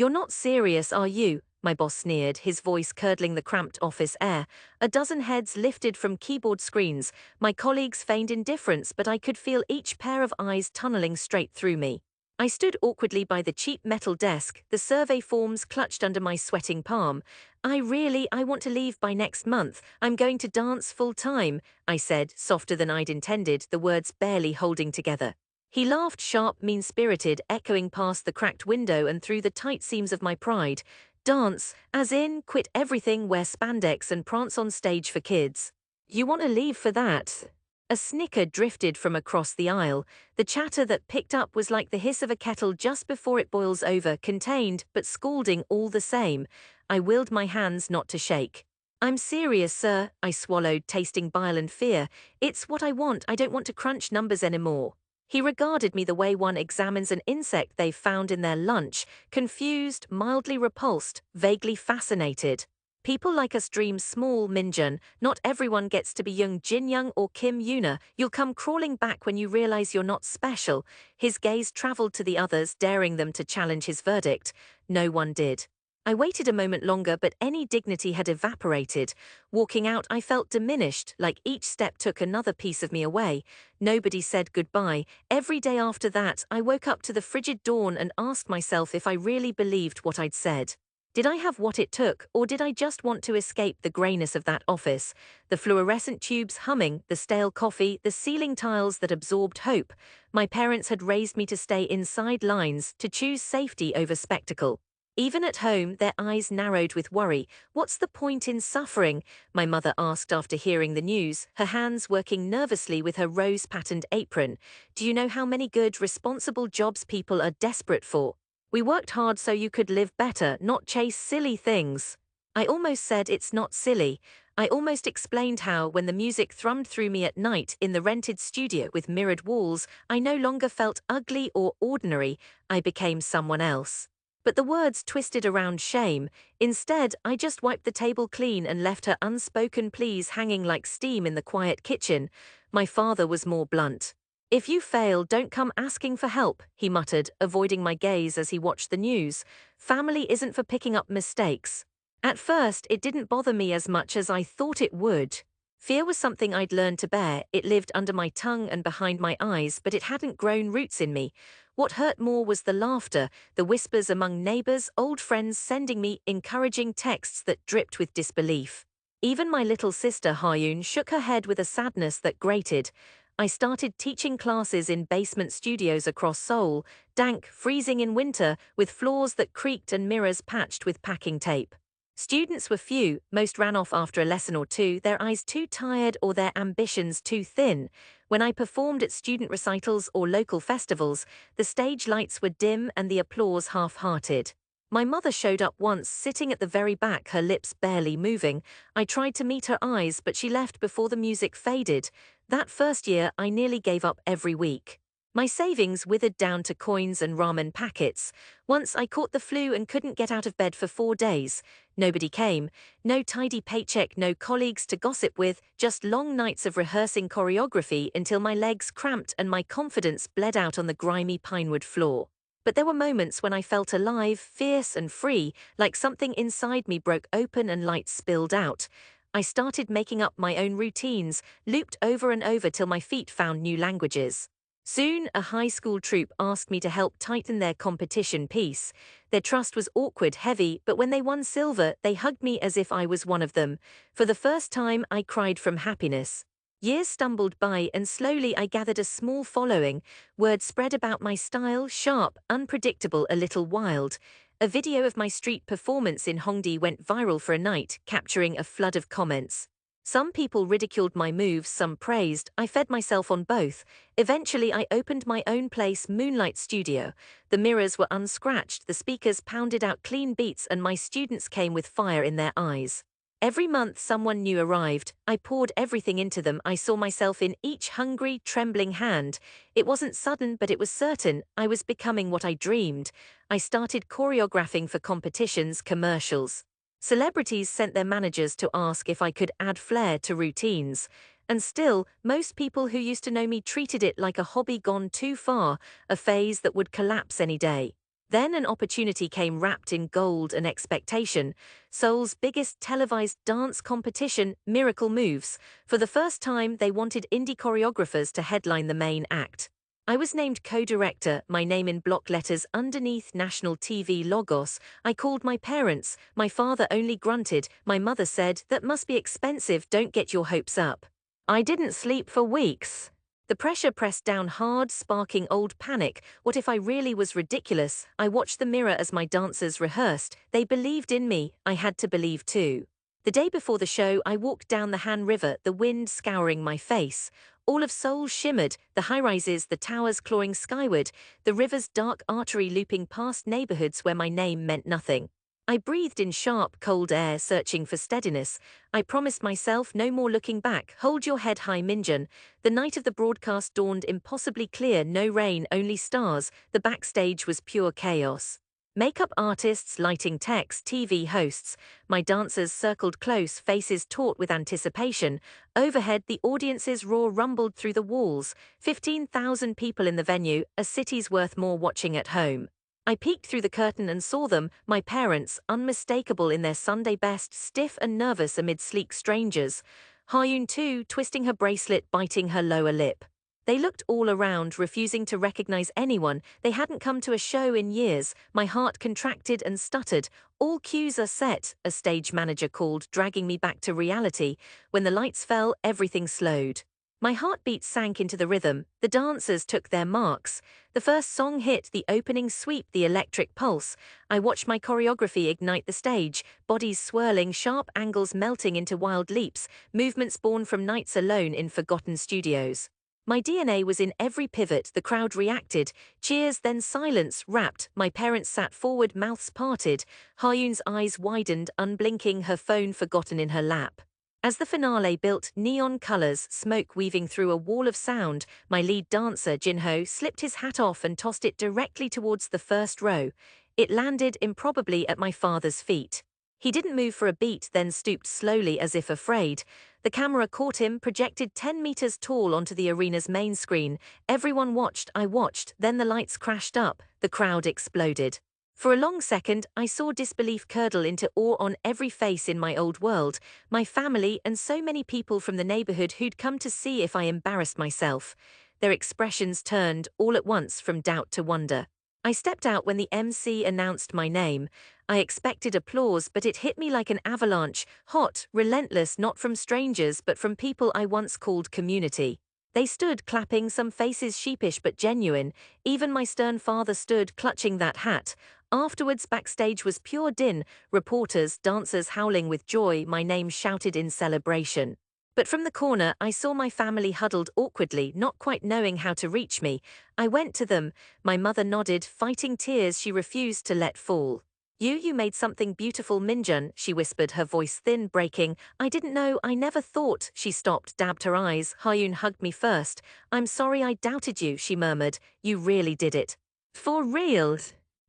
"You're not serious, are you?" my boss sneered, his voice curdling the cramped office air. A dozen heads lifted from keyboard screens. My colleagues feigned indifference, but I could feel each pair of eyes tunneling straight through me. I stood awkwardly by the cheap metal desk, the survey forms clutched under my sweating palm. I want to leave by next month. I'm going to dance full time," I said, softer than I'd intended, the words barely holding together. He laughed, sharp, mean-spirited, echoing past the cracked window and through the tight seams of my pride. "Dance, as in, quit everything, wear spandex and prance on stage for kids. You want to leave for that?" A snicker drifted from across the aisle. The chatter that picked up was like the hiss of a kettle just before it boils over, contained, but scalding all the same. I willed my hands not to shake. "I'm serious, sir," I swallowed, tasting bile and fear. "It's what I want. I don't want to crunch numbers anymore." He regarded me the way one examines an insect they've found in their lunch, confused, mildly repulsed, vaguely fascinated. "People like us dream small, Minjun. Not everyone gets to be Young Jin Young or Kim Yuna. You'll come crawling back when you realize you're not special." His gaze traveled to the others, daring them to challenge his verdict. No one did. I waited a moment longer, but any dignity had evaporated. Walking out, I felt diminished, like each step took another piece of me away. Nobody said goodbye. Every day after that, I woke up to the frigid dawn and asked myself if I really believed what I'd said. Did I have what it took, or did I just want to escape the greyness of that office? The fluorescent tubes humming, the stale coffee, the ceiling tiles that absorbed hope. My parents had raised me to stay inside lines, to choose safety over spectacle. Even at home, their eyes narrowed with worry. "What's the point in suffering?" my mother asked after hearing the news, her hands working nervously with her rose-patterned apron. "Do you know how many good, responsible jobs people are desperate for? We worked hard so you could live better, not chase silly things." I almost said it's not silly. I almost explained how, when the music thrummed through me at night in the rented studio with mirrored walls, I no longer felt ugly or ordinary. I became someone else. But the words twisted around shame. Instead, I just wiped the table clean and left her unspoken pleas hanging like steam in the quiet kitchen. My father was more blunt. "If you fail, don't come asking for help," he muttered, avoiding my gaze as he watched the news. "Family isn't for picking up mistakes." At first, it didn't bother me as much as I thought it would. Fear was something I'd learned to bear. It lived under my tongue and behind my eyes, but it hadn't grown roots in me. What hurt more was the laughter, the whispers among neighbors, old friends sending me encouraging texts that dripped with disbelief. Even my little sister Hayun shook her head with a sadness that grated. I started teaching classes in basement studios across Seoul, dank, freezing in winter, with floors that creaked and mirrors patched with packing tape. Students were few, most ran off after a lesson or two, their eyes too tired or their ambitions too thin. When I performed at student recitals or local festivals, the stage lights were dim and the applause half-hearted. My mother showed up once, sitting at the very back, her lips barely moving. I tried to meet her eyes, but she left before the music faded. That first year, I nearly gave up every week. My savings withered down to coins and ramen packets. Once I caught the flu and couldn't get out of bed for 4 days. Nobody came. No tidy paycheck, no colleagues to gossip with, just long nights of rehearsing choreography until my legs cramped and my confidence bled out on the grimy pinewood floor. But there were moments when I felt alive, fierce and free, like something inside me broke open and light spilled out. I started making up my own routines, looped over and over till my feet found new languages. Soon, a high school troupe asked me to help tighten their competition piece. Their trust was awkward, heavy, but when they won silver, they hugged me as if I was one of them. For the first time, I cried from happiness. Years stumbled by, and slowly I gathered a small following. Word spread about my style, sharp, unpredictable, a little wild. A video of my street performance in Hongdae went viral for a night, capturing a flood of comments. Some people ridiculed my moves, some praised. I fed myself on both. Eventually, I opened my own place, Moonlight Studio. The mirrors were unscratched, the speakers pounded out clean beats, and my students came with fire in their eyes. Every month, someone new arrived. I poured everything into them. I saw myself in each hungry, trembling hand. It wasn't sudden, but it was certain. I was becoming what I dreamed. I started choreographing for competitions, commercials. Celebrities sent their managers to ask if I could add flair to routines. And still, most people who used to know me treated it like a hobby gone too far, a phase that would collapse any day. Then an opportunity came wrapped in gold and expectation. Seoul's biggest televised dance competition, Miracle Moves. For the first time, they wanted indie choreographers to headline the main act. I was named co-director, my name in block letters underneath national TV logos. I called my parents. My father only grunted. My mother said, "That must be expensive, don't get your hopes up." I didn't sleep for weeks. The pressure pressed down hard, sparking old panic. What if I really was ridiculous? I watched the mirror as my dancers rehearsed. They believed in me. I had to believe too. The day before the show, I walked down the Han River, the wind scouring my face. All of Seoul shimmered, the high-rises, the towers clawing skyward, the river's dark artery looping past neighborhoods where my name meant nothing. I breathed in sharp, cold air, searching for steadiness. I promised myself no more looking back. Hold your head high, Minjun. The night of the broadcast dawned impossibly clear, no rain, only stars. The backstage was pure chaos. Makeup artists, lighting techs, TV hosts. My dancers circled close, faces taut with anticipation. Overhead, the audience's roar rumbled through the walls. 15,000 people in the venue, a city's worth more watching at home. I peeked through the curtain and saw them, my parents, unmistakable in their Sunday best, stiff and nervous amid sleek strangers. Hyun too, twisting her bracelet, biting her lower lip. They looked all around, refusing to recognize anyone. They hadn't come to a show in years. My heart contracted and stuttered. "All cues are set," a stage manager called, dragging me back to reality. When the lights fell, everything slowed. My heartbeat sank into the rhythm. The dancers took their marks. The first song hit, the opening sweep, the electric pulse. I watched my choreography ignite the stage, bodies swirling, sharp angles melting into wild leaps, movements born from nights alone in forgotten studios. My DNA was in every pivot. The crowd reacted. Cheers, then silence, rapt. My parents sat forward, mouths parted. Hyun's eyes widened, unblinking, her phone forgotten in her lap. As the finale built, neon colors, smoke weaving through a wall of sound, my lead dancer, Jinho, slipped his hat off and tossed it directly towards the first row. It landed improbably at my father's feet. He didn't move for a beat, then stooped slowly as if afraid. The camera caught him, projected 10 meters tall onto the arena's main screen. Everyone watched, I watched, then the lights crashed up, the crowd exploded. For a long second, I saw disbelief curdle into awe on every face in my old world, my family and so many people from the neighborhood who'd come to see if I embarrassed myself. Their expressions turned, all at once, from doubt to wonder. I stepped out when the MC announced my name. I expected applause, but it hit me like an avalanche, hot, relentless, not from strangers but from people I once called community. They stood clapping, some faces sheepish but genuine. Even my stern father stood clutching that hat. Afterwards, backstage was pure din, reporters, dancers howling with joy, my name shouted in celebration. But from the corner, I saw my family huddled awkwardly, not quite knowing how to reach me. I went to them. My mother nodded, fighting tears she refused to let fall. You made something beautiful, Minjun," she whispered, her voice thin, breaking. "I didn't know, I never thought." She stopped, dabbed her eyes. Hyun hugged me first. "I'm sorry I doubted you," she murmured. "You really did it. For real."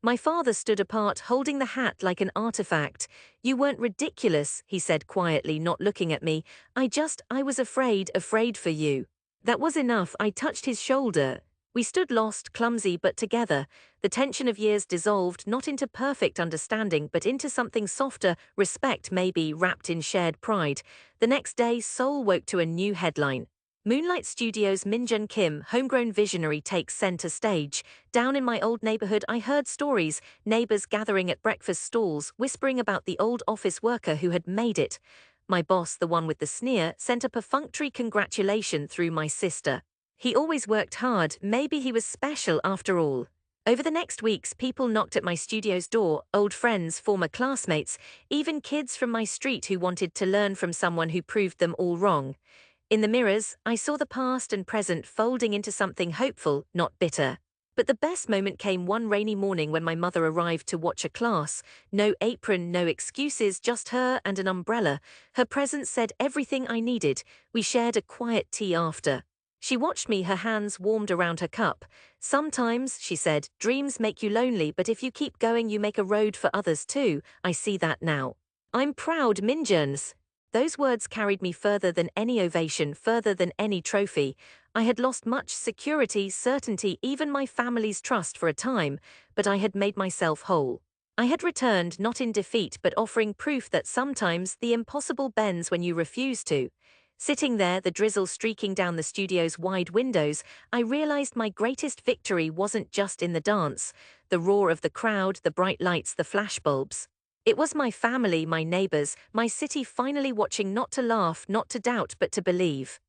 My father stood apart, holding the hat like an artifact. "You weren't ridiculous," he said quietly, not looking at me. I was afraid for you." That was enough. I touched his shoulder. We stood lost, clumsy, but together. The tension of years dissolved, not into perfect understanding, but into something softer, respect maybe, wrapped in shared pride. The next day, Seoul woke to a new headline. Moonlight Studio's Minjun Kim, homegrown visionary, takes center stage. Down in my old neighborhood, I heard stories, neighbors gathering at breakfast stalls, whispering about the old office worker who had made it. My boss, the one with the sneer, sent a perfunctory congratulation through my sister. He always worked hard, maybe he was special after all. Over the next weeks, people knocked at my studio's door, old friends, former classmates, even kids from my street who wanted to learn from someone who proved them all wrong. In the mirrors, I saw the past and present folding into something hopeful, not bitter. But the best moment came one rainy morning when my mother arrived to watch a class. No apron, no excuses, just her and an umbrella. Her presence said everything I needed. We shared a quiet tea after. She watched me, her hands warmed around her cup. "Sometimes," she said, "dreams make you lonely, but if you keep going you make a road for others too. I see that now. I'm proud, Minjuns." Those words carried me further than any ovation, further than any trophy. I had lost much security, certainty, even my family's trust for a time, but I had made myself whole. I had returned not in defeat but offering proof that sometimes the impossible bends when you refuse to. Sitting there, the drizzle streaking down the studio's wide windows, I realized my greatest victory wasn't just in the dance, the roar of the crowd, the bright lights, the flashbulbs. It was my family, my neighbors, my city finally watching, not to laugh, not to doubt, but to believe.